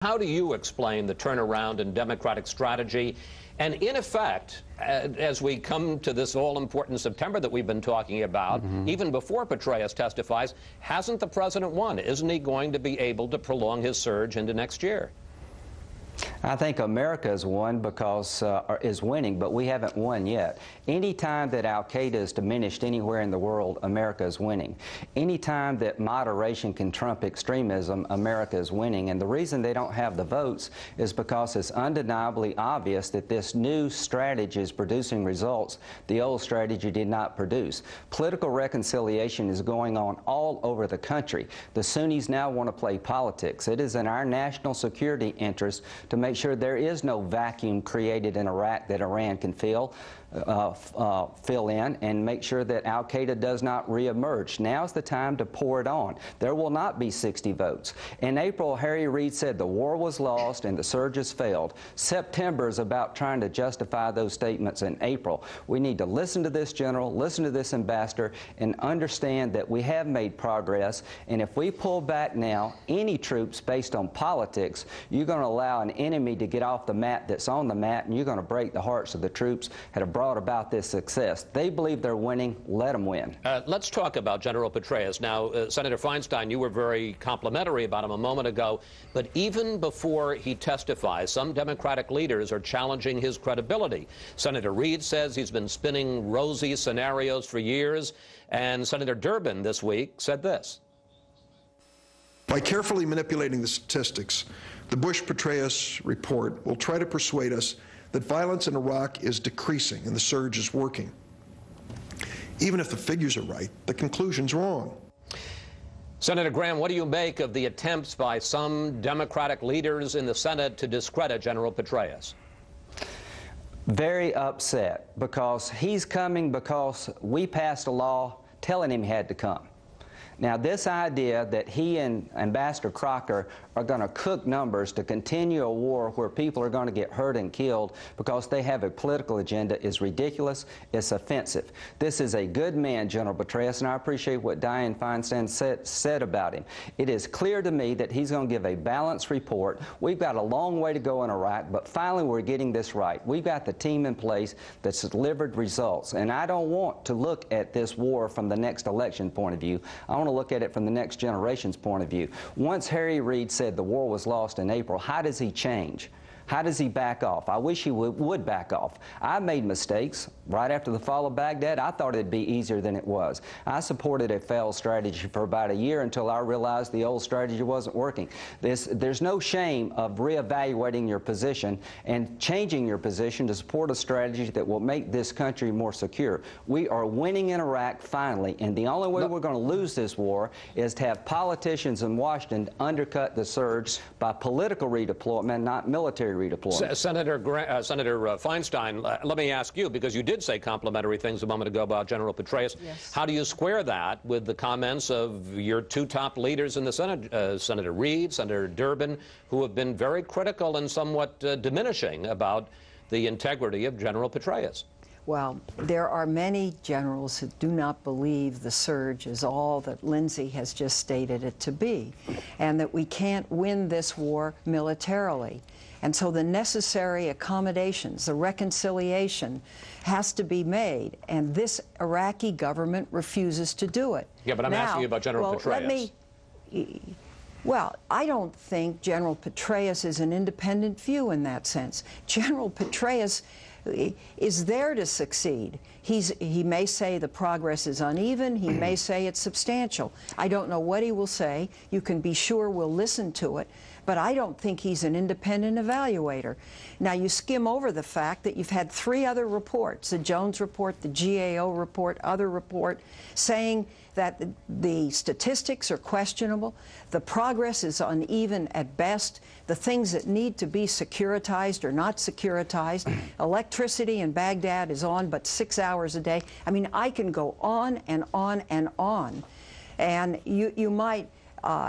How do you explain the turnaround in Democratic strategy? And in effect, as we come to this all-important September that we've been talking about, even before Petraeus testifies, hasn't the president won? Isn't he going to be able to prolong his surge into next year? I think America has won because is winning, but we haven't won yet. Any time that Al-Qaeda is diminished anywhere in the world, America is winning. Any time that moderation can trump extremism, America is winning. And the reason they don't have the votes is because it's undeniably obvious that this new strategy is producing results the old strategy did not produce. Political reconciliation is going on all over the country. The Sunnis now want to play politics. It is in our national security interest to make sure there is no vacuum created in Iraq that Iran can fill in, and make sure that Al-Qaeda does not reemerge. Now's the time to pour it on. There will not be 60 votes. In April, Harry Reid said the war was lost and the surge has failed. September is about trying to justify those statements in April. We need to listen to this general, listen to this ambassador, and understand that we have made progress. And if we pull back now, any troops based on politics, you're going to allow an enemy to get off the mat that's on the mat, and you're going to break the hearts of the troops that have brought about this success. They believe they're winning. Let them win. Let's talk about General Petraeus. Now, Senator Feinstein, you were very complimentary about him a moment ago, but even before he testifies, some Democratic leaders are challenging his credibility. Senator Reid says he's been spinning rosy scenarios for years, and Senator Durbin this week said this. By carefully manipulating the statistics, the Bush-Petraeus report will try to persuade us that violence in Iraq is decreasing and the surge is working. Even if the figures are right, the conclusion's wrong. Senator Graham, what do you make of the attempts by some Democratic leaders in the Senate to discredit General Petraeus? Very upset, because he's coming because we passed a law telling him he had to come. Now, this idea that he and Ambassador Crocker are going to cook numbers to continue a war where people are going to get hurt and killed because they have a political agenda is ridiculous. It's offensive. This is a good man, General Petraeus, and I appreciate what Dianne Feinstein said about him. It is clear to me that he's going to give a balanced report. We've got a long way to go in Iraq, but finally we're getting this right. We've got the team in place that's delivered results, and I don't want to look at this war from the next election point of view. I want to look at it from the next generation's point of view. Once Harry Reid said the war was lost in April, how does he change? How does he back off? I wish he would back off. I made mistakes. Right after the fall of Baghdad, I thought it'd be easier than it was. I supported a failed strategy for about a year until I realized the old strategy wasn't working. There's no shame of reevaluating your position and changing your position to support a strategy that will make this country more secure. We are winning in Iraq finally, and the only way we're going to lose this war is to have politicians in Washington undercut the surge by political redeployment, not military redeployment. Senator Feinstein, let me ask you, because you did say complimentary things a moment ago about General Petraeus. Yes. How do you square that with the comments of your two top leaders in the Senate, Senator Reid, Senator Durbin, who have been very critical and somewhat diminishing about the integrity of General Petraeus? Well, there are many generals who do not believe the surge is all that Lindsey has just stated it to be, and that we can't win this war militarily. And so the necessary accommodations, the reconciliation has to be made, and this Iraqi government refuses to do it. Yeah, but I'm asking you about General Petraeus. Well, I don't think General Petraeus is an independent view in that sense. General Petraeus is there to succeed. He may say the progress is uneven. He may say it's substantial. I don't know what he will say. You can be sure we'll listen to it. But I don't think he's an independent evaluator. Now, you skim over the fact that you've had 3 other reports, the Jones report, the GAO report, other report, saying that the statistics are questionable, the progress is uneven at best, the things that need to be securitized are not securitized, electricity in Baghdad is on but 6 hours a day. I mean, I can go on and on and on. And you might,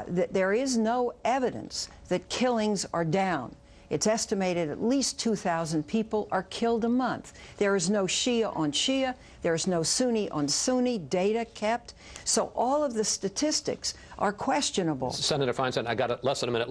there is no evidence that killings are down. It's estimated at least 2,000 people are killed a month. There is no Shia on Shia. There is no Sunni on Sunni data kept. So all of the statistics are questionable. Senator Feinstein, I got less than a minute.